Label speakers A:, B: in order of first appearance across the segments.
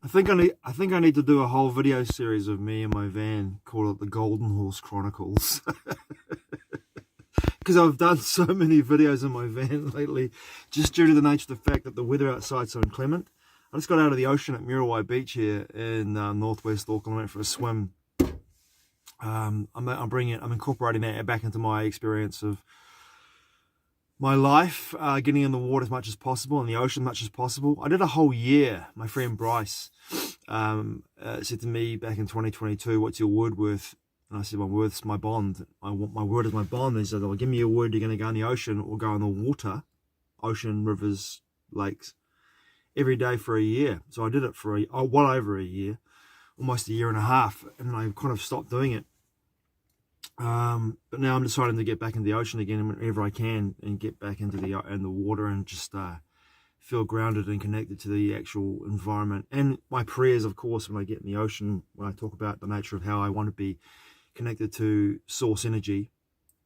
A: I need to do a whole video series of me in my van, call it the Golden Horse Chronicles, because I've done so many videos in my van lately, just due to the nature of the fact that the weather outside's so inclement. I just got out of the ocean at Muriwai Beach here in northwest Auckland. I went for a swim. I'm incorporating that back into my experience of my life, getting in the water as much as possible, in the ocean as much as possible. I did a whole year. My friend Bryce said to me back in 2022, "What's your word worth?" And I said, "My word's my bond. My word is my bond." And he said, "Well, give me your word you're going to go in the ocean or go in the water, ocean, rivers, lakes, every day for a year." So I did it for well over a year, almost a year and a half, and I kind of stopped doing it. But now I'm deciding to get back into the ocean again whenever I can, and get back into the water and just feel grounded and connected to the actual environment. And my prayers, of course, when I get in the ocean, when I talk about the nature of how I want to be connected to source energy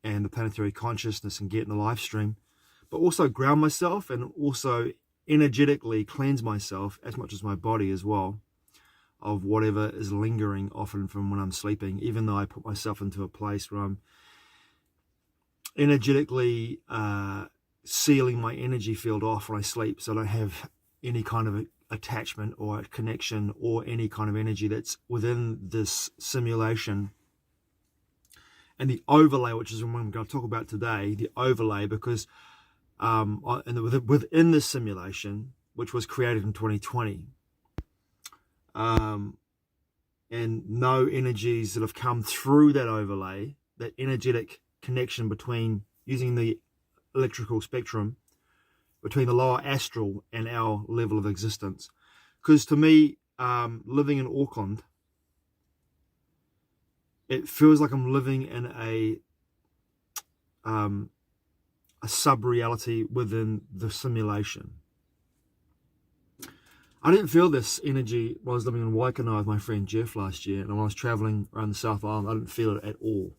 A: and the planetary consciousness and get in the live stream, but also ground myself and also energetically cleanse myself as much as my body as well of whatever is lingering often from when I'm sleeping, even though I put myself into a place where I'm energetically sealing my energy field off when I sleep, so I don't have any kind of attachment or a connection or any kind of energy that's within this simulation. And the overlay, which is what I'm going to talk about today, the overlay, because within this simulation, which was created in 2020, and no energies that have come through that overlay, that energetic connection between using the electrical spectrum between the lower astral and our level of existence. Because to me, living in Auckland, it feels like I'm living in a sub-reality within the simulation. I didn't feel this energy when I was living in Waikanae with my friend Jeff last year, and when I was traveling around the South Island, I didn't feel it at all.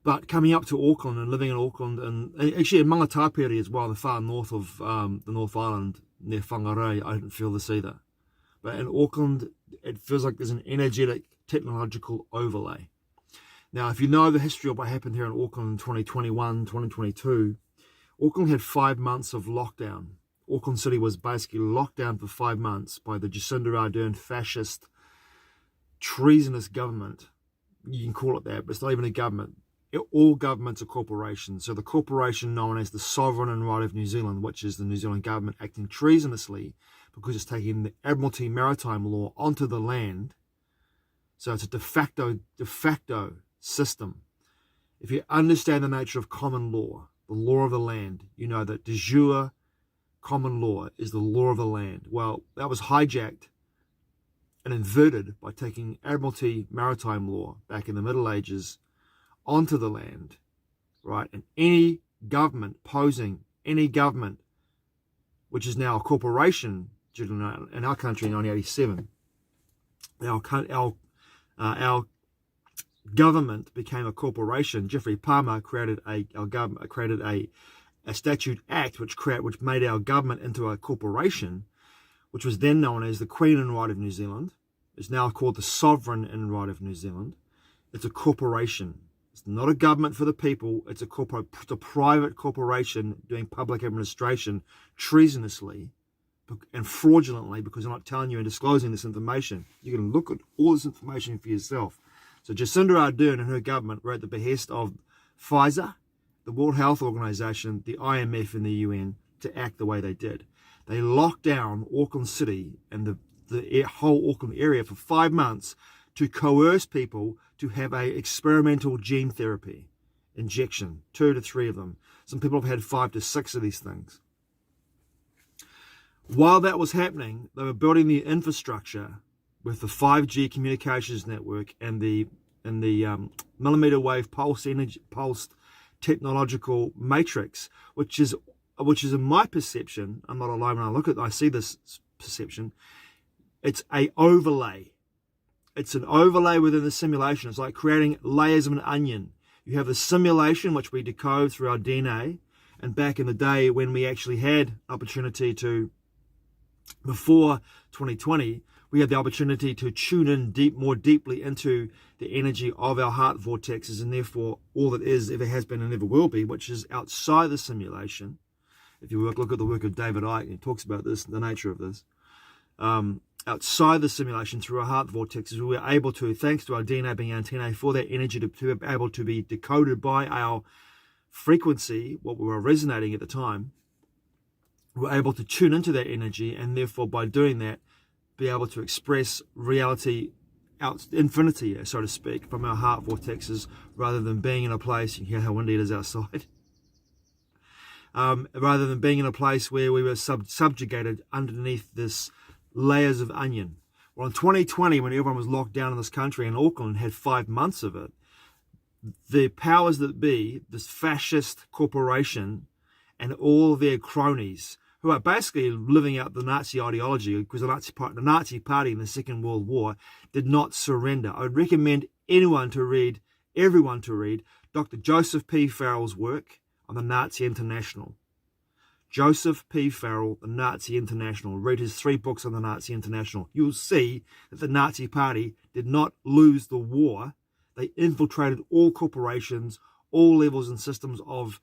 A: But coming up to Auckland and living in Auckland, and actually in Mangatapere as well, the far north of the North Island, near Whangarei, I didn't feel this either. But in Auckland, it feels like there's an energetic, technological overlay. Now, if you know the history of what happened here in Auckland in 2021, 2022, Auckland had 5 months of lockdown. Auckland City was basically locked down for 5 months by the Jacinda Ardern fascist, treasonous government. You can call it that, but it's not even a government. All governments are corporations. So the corporation known as the Sovereign and Right of New Zealand, which is the New Zealand government acting treasonously because it's taking the Admiralty Maritime Law onto the land. So it's a de facto system. If you understand the nature of common law, the law of the land, you know that de jure common law is the law of the land. Well, that was hijacked and inverted by taking Admiralty Maritime Law back in the Middle Ages onto the land, right? And any government, which is now a corporation in our country in 1987, our government became a corporation. Jeffrey Palmer created a statute act which made our government into a corporation, which was then known as the Queen and Right of New Zealand. It's now called the Sovereign and Right of New Zealand. It's a corporation. It's not a government for the people. It's a private corporation doing public administration treasonously and fraudulently, because they're not telling you and disclosing this information. You can look at all this information for yourself. So Jacinda Ardern and her government were at the behest of Pfizer, the World Health Organization, the IMF and the UN to act the way they did. They locked down Auckland City and the whole Auckland area for 5 months to coerce people to have a experimental gene therapy injection, 2 to 3 of them. Some people have had 5 to 6 of these things. While that was happening, they were building the infrastructure with the 5G communications network and the millimeter wave pulse technological matrix, which is in my perception, I'm not alone when I see this perception, it's a overlay. It's an overlay within the simulation. It's like creating layers of an onion. You have the simulation, which we decode through our DNA, and back in the day when we actually had opportunity to before 2020, we had the opportunity to tune in more deeply into the energy of our heart vortexes, and therefore all that is, ever has been, and never will be, which is outside the simulation. If you look at the work of David Icke, he talks about this, the nature of this. Outside the simulation, through our heart vortexes, we were able to, thanks to our DNA being antennae, for that energy to be able to be decoded by our frequency, what we were resonating at the time. We're able to tune into that energy, and therefore by doing that, be able to express reality out infinity, so to speak, from our heart vortexes, rather than being in a place, you can hear how windy it is outside, rather than being in a place where we were subjugated underneath this layers of onion. Well, in 2020, when everyone was locked down in this country, and Auckland had 5 months of it, the powers that be, this fascist corporation and all their cronies, who are basically living out the Nazi ideology, because the Nazi party in the Second World War did not surrender. I would recommend everyone to read Dr. Joseph P. Farrell's work on the Nazi International. Joseph P. Farrell, the Nazi International. Read his 3 books on the Nazi International. You'll see that the Nazi party did not lose the war. They infiltrated all corporations, all levels and systems of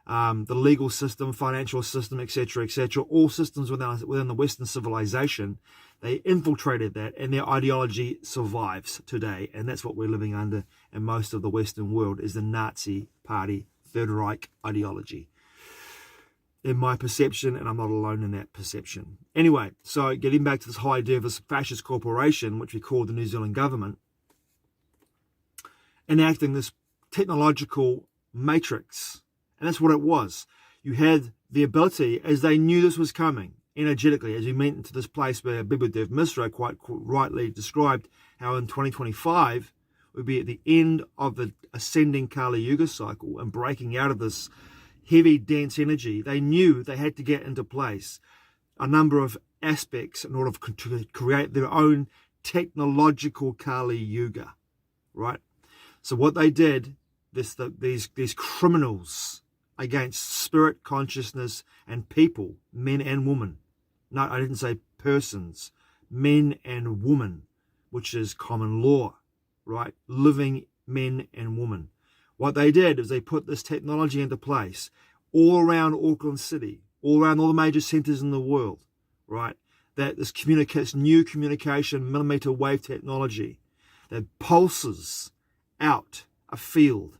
A: the legal system, financial system, etc., all systems within the Western civilization. They infiltrated that, and their ideology survives today, and that's what we're living under in most of the Western world, is the Nazi Party, Third Reich ideology. In my perception, and I'm not alone in that perception. Anyway, so getting back to this whole idea of this fascist corporation, which we call the New Zealand government, enacting this technological matrix. And that's what it was. You had the ability, as they knew this was coming, energetically, as we went into this place where Bibudev Misra quite rightly described how in 2025 would be at the end of the ascending Kali Yuga cycle and breaking out of this heavy, dense energy. They knew they had to get into place a number of aspects in order to create their own technological Kali Yuga, right? So what they did, these criminals against spirit, consciousness, and people, men and women. No, I didn't say persons, men and women, which is common law, right? Living men and women. What they did is they put this technology into place all around Auckland City, all around all the major centers in the world, right? That this new communication millimeter wave technology that pulses out a field,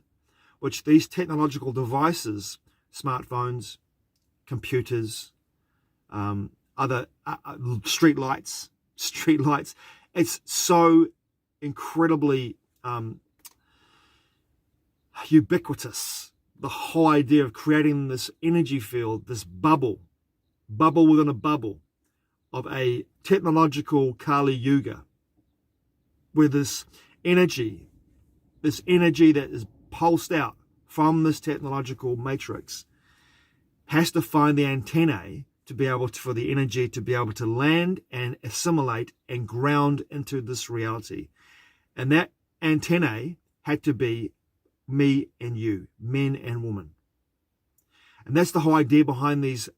A: which these technological devices, smartphones, computers, other street lights, it's so incredibly ubiquitous. The whole idea of creating this energy field, this bubble within a bubble of a technological Kali Yuga, where this energy that is pulsed out from this technological matrix has to find the antennae to be able to, for the energy to be able to land and assimilate and ground into this reality. And that antennae had to be me and you, men and women. And that's the whole idea behind these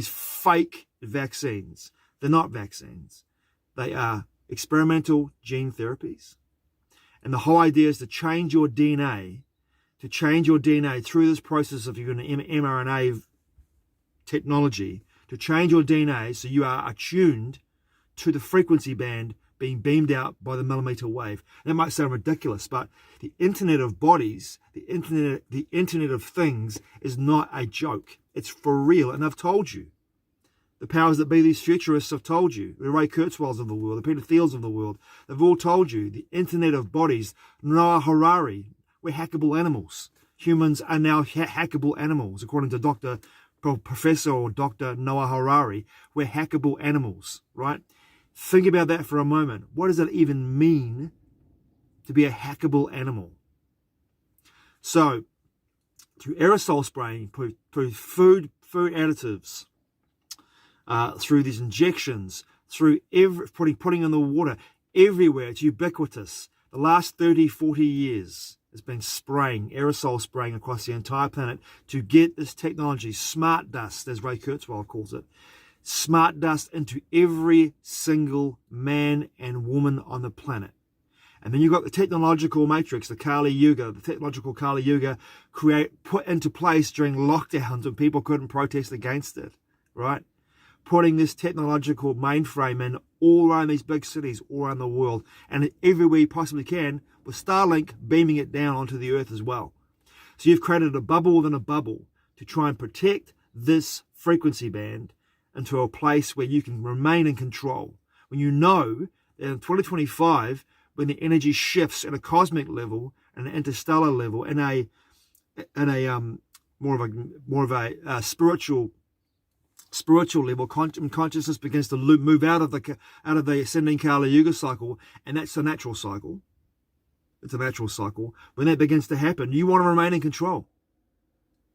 A: fake vaccines. They're not vaccines. They are experimental gene therapies. And the whole idea is to change your DNA through this process of your mRNA technology, to change your DNA so you are attuned to the frequency band being beamed out by the millimeter wave. That might sound ridiculous, but the Internet of Bodies, the Internet of Things is not a joke. It's for real, and I've told you. The powers that be, these futurists, have told you. The Ray Kurzweils of the world, the Peter Thiels of the world, they've all told you. The Internet of Bodies, Noah Harari, we're hackable animals. Humans are now hackable animals, according to Professor or Dr. Noah Harari. We're hackable animals, right? Think about that for a moment. What does that even mean to be a hackable animal? So, through aerosol spraying, through food additives, through these injections, through putting in the water, everywhere, it's ubiquitous. The last 30, 40 years has been aerosol spraying across the entire planet to get this technology, smart dust, as Ray Kurzweil calls it, smart dust into every single man and woman on the planet. And then you've got the technological matrix, the Kali Yuga, the technological Kali Yuga put into place during lockdowns when people couldn't protest against it, right? Putting this technological mainframe in all around these big cities, all around the world, and everywhere you possibly can, with Starlink beaming it down onto the earth as well. So you've created a bubble within a bubble to try and protect this frequency band into a place where you can remain in control. When you know that in 2025, when the energy shifts at a cosmic level, and an interstellar level, in a more of a spiritual level, consciousness begins to move out of the ascending Kali Yuga cycle, and that's a natural cycle. It's a natural cycle. When that begins to happen, you want to remain in control.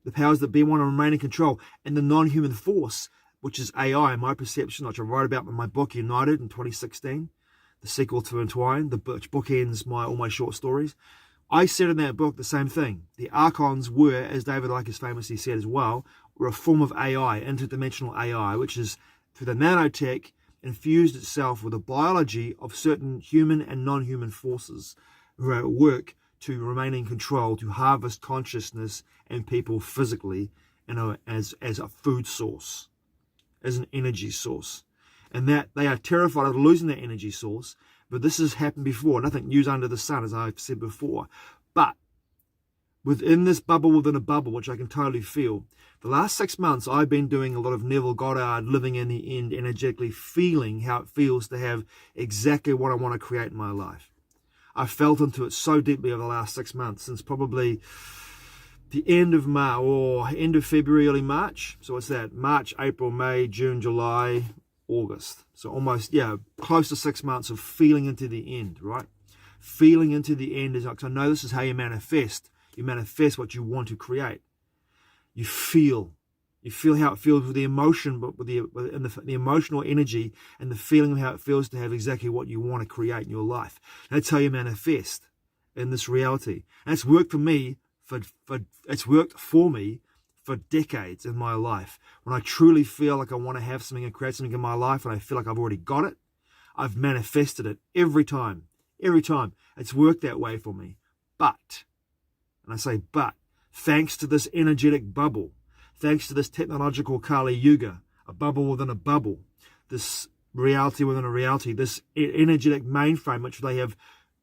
A: The powers that be want to remain in control, and the non-human force, which is AI, in my perception, which I wrote about in my book United in 2016, the sequel to Entwine, which bookends all my short stories. I said in that book the same thing. The archons were, as David Icke has famously said as well, were a form of AI, interdimensional AI, which is, through the nanotech, infused itself with the biology of certain human and non-human forces who are at work to remain in control, to harvest consciousness and people physically, as a food source, as an energy source. And that they are terrified of losing that energy source. But this has happened before. Nothing new under the sun, as I've said before. But within this bubble within a bubble, which I can totally feel, the last 6 months I've been doing a lot of Neville Goddard, living in the end, energetically feeling how it feels to have exactly what I want to create in my life. I've felt into it so deeply over the last 6 months, since probably the end of March, or end of February, early March. So what's that? March, April, May, June, July, August. So almost, close to 6 months of feeling into the end, right? Feeling into the end is, because I know this is how you manifest. You manifest what you want to create. You feel how it feels with the emotion, but with the emotional energy and the feeling of how it feels to have exactly what you want to create in your life. That's how you manifest in this reality. And it's worked for me it's worked for me for decades in my life. When I truly feel like I want to have something and create something in my life, and I feel like I've already got it, I've manifested it every time. Every time. It's worked that way for me. But, and I say but, thanks to this energetic bubble, thanks to this technological Kali Yuga, a bubble within a bubble, this reality within a reality, this energetic mainframe which they have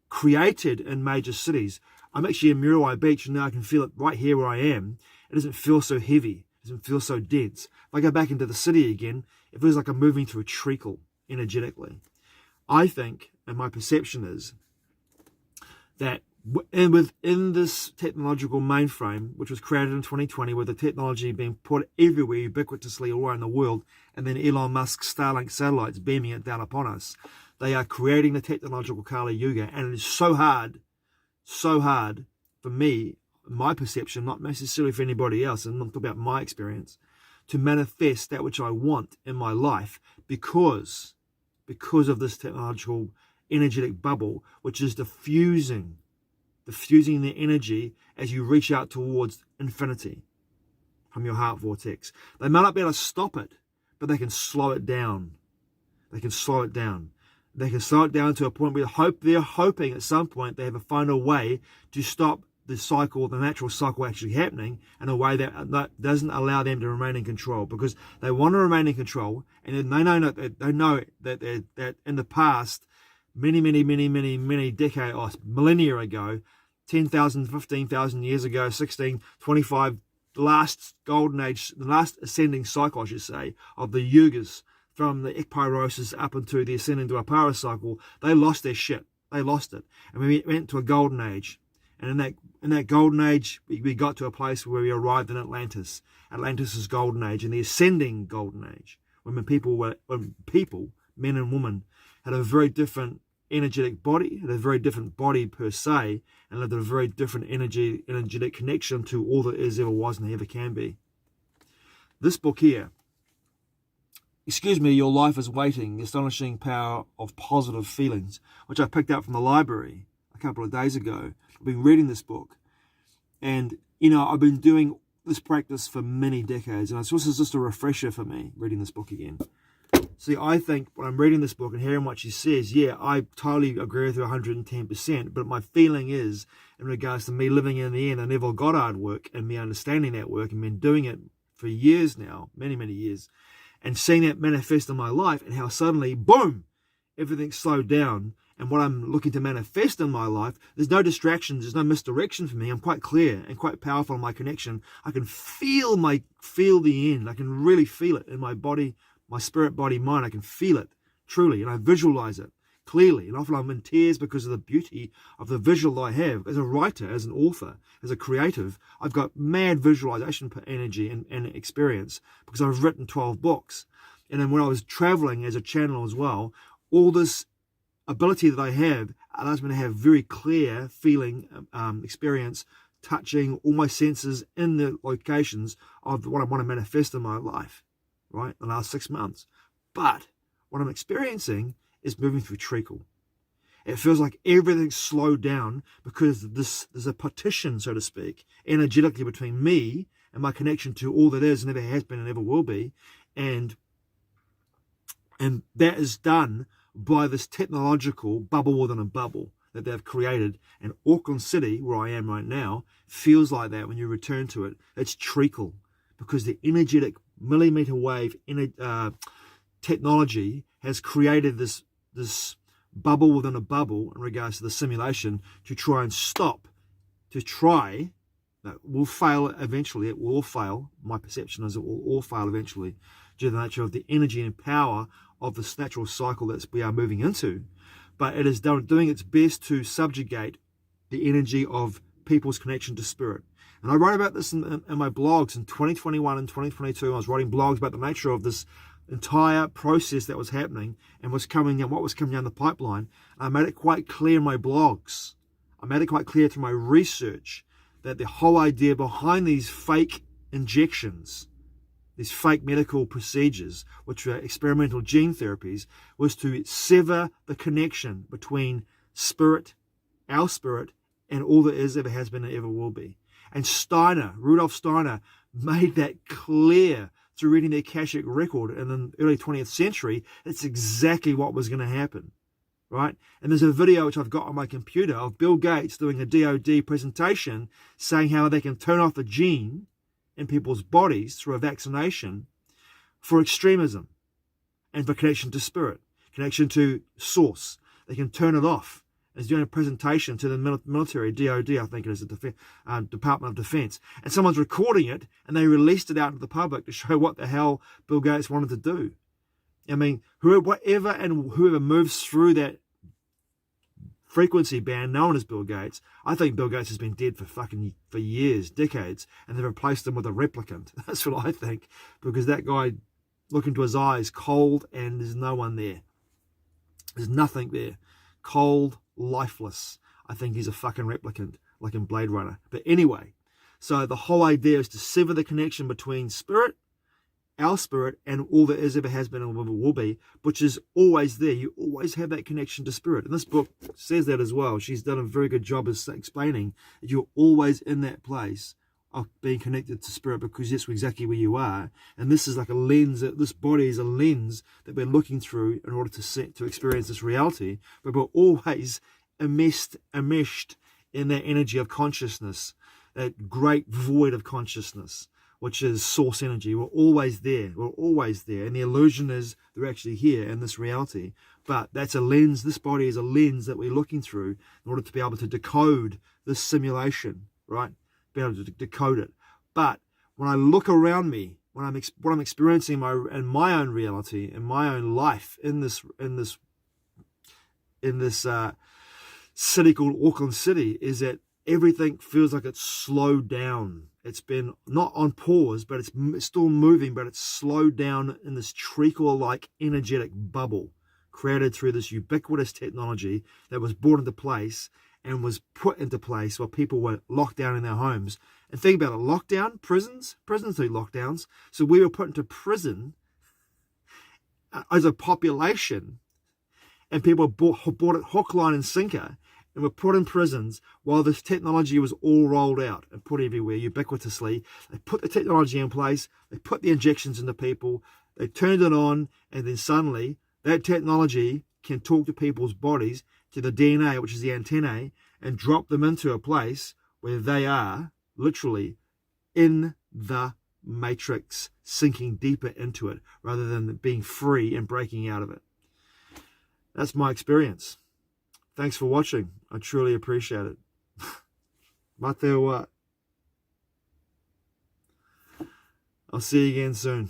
A: created in major cities. I'm actually in Muriwai Beach, and now I can feel it right here where I am. It doesn't feel so heavy. It doesn't feel so dense. If I go back into the city again, it feels like I'm moving through a treacle energetically. I think, and my perception is, that within this technological mainframe, which was created in 2020, with the technology being put everywhere ubiquitously all around the world, and then Elon Musk's Starlink satellites beaming it down upon us, they are creating the technological Kali Yuga, and it is so hard for me, my perception, not necessarily for anybody else, and I'm talking about my experience, to manifest that which I want in my life because of this technological energetic bubble, which is diffusing the energy as you reach out towards infinity from your heart vortex. They might not be able to stop it, but they can slow it down. They can slow it down to a point where they're hoping at some point they have a final way to stop the cycle, the natural cycle actually happening in a way that doesn't allow them to remain in control, because they want to remain in control, and they know that in the past, many decades or millennia ago, 10,000, 15,000 years ago, 16, 25, the last golden age, the last ascending cycle, I should say, of the Yugas, from the Ekpyrosis up into the ascending to Apara cycle, they lost their shit. They lost it. And we went to a golden age. And in that golden age, we got to a place where we arrived in Atlantis. Atlantis' golden age, and the ascending golden age, when people, men and women, had a very different energetic body, had a very different body per se, and lived a very different energetic connection to all that is, ever was, and ever can be. This book here, Excuse Me, Your Life is Waiting, The Astonishing Power of Positive Feelings, which I picked up from the library a couple of days ago. I've been reading this book, and I've been doing this practice for many decades, and this is just a refresher for me reading this book again. See, I think when I'm reading this book and hearing what she says, yeah, I totally agree with her 110%, but my feeling is, in regards to me living in the end, the Neville Goddard work, and me understanding that work, and been doing it for years now, many, many years, and seeing that manifest in my life, and how suddenly, boom, everything's slowed down, and what I'm looking to manifest in my life, there's no distractions, there's no misdirection for me. I'm quite clear and quite powerful in my connection. I can feel the end. I can really feel it in my body, my spirit, body, mind. I can feel it truly, and I visualize it clearly. And often I'm in tears because of the beauty of the visual I have. As a writer, as an author, as a creative, I've got mad visualization energy and experience because I've written 12 books. And then when I was traveling as a channel as well, all this ability that I have allows me to have very clear feeling, experience, touching all my senses in the locations of what I want to manifest in my life, right, the last 6 months. But what I'm experiencing is moving through treacle. It feels like everything's slowed down because there's a partition, so to speak, energetically between me and my connection to all that is, never has been and never will be. And that is done by this technological bubble within a bubble that they've created. And Auckland City, where I am right now, feels like that when you return to it. It's treacle because the energetic millimeter wave technology has created this bubble within a bubble in regards to the simulation to try and stop, that will fail eventually. It will all fail. My perception is it will all fail eventually due to the nature of the energy and power of this natural cycle that we are moving into. But it is doing its best to subjugate the energy of people's connection to spirit. And I wrote about this in my blogs in 2021 and 2022. I was writing blogs about the nature of this entire process that was happening and what was coming down the pipeline. I made it quite clear in my blogs. I made it quite clear through my research that the whole idea behind these fake injections, these fake medical procedures, which are experimental gene therapies, was to sever the connection between spirit, our spirit, and all that is, ever has been, and ever will be. And Rudolf Steiner, made that clear through reading the Akashic record in the early 20th century. That's exactly what was going to happen, right? And there's a video which I've got on my computer of Bill Gates doing a DOD presentation saying how they can turn off the gene in people's bodies through a vaccination for extremism and for connection to spirit, connection to source. They can turn it off. He's doing a presentation to the military, DOD, I think it is, the Department of Defense. And someone's recording it, and they released it out to the public to show what the hell Bill Gates wanted to do. I mean, whoever moves through that frequency band known as Bill Gates, I think Bill Gates has been dead for years, decades, and they've replaced him with a replicant. That's what I think, because that guy, look into his eyes, cold, and there's no one there. There's nothing there. Cold, lifeless. I think he's a fucking replicant, like in Blade Runner. But anyway, so the whole idea is to sever the connection between spirit, our spirit, and all that is, ever has been, and ever will be, which is always there. You always have that connection to spirit. And this book says that as well. She's done a very good job of explaining that you're always in that place of being connected to spirit, because that's exactly where you are. And this is like a lens, this body is a lens that we're looking through in order to experience this reality. But we're always enmeshed in that energy of consciousness, that great void of consciousness, which is source energy. We're always there. And the illusion is they're actually here in this reality. But that's a lens. This body is a lens that we're looking through in order to be able to decode this simulation, right? Be able to decode it. But when I look around me, what I'm experiencing in my own reality, in my own life, in this city called Auckland City, is that everything feels like it's slowed down. It's been not on pause, but it's still moving, but it's slowed down in this treacle-like energetic bubble created through this ubiquitous technology that was brought into place and was put into place while people were locked down in their homes. And think about it, lockdown, prisons do lockdowns. So we were put into prison as a population, and people bought it hook, line, and sinker. and were put in prisons while this technology was all rolled out and put everywhere ubiquitously. They put the technology in place, they put the injections into people, they turned it on, and then suddenly that technology can talk to people's bodies, to the DNA, which is the antennae, and drop them into a place where they are literally in the matrix, sinking deeper into it rather than being free and breaking out of it. That's my experience. Thanks for watching. I truly appreciate it. Mate wa. I'll see you again soon.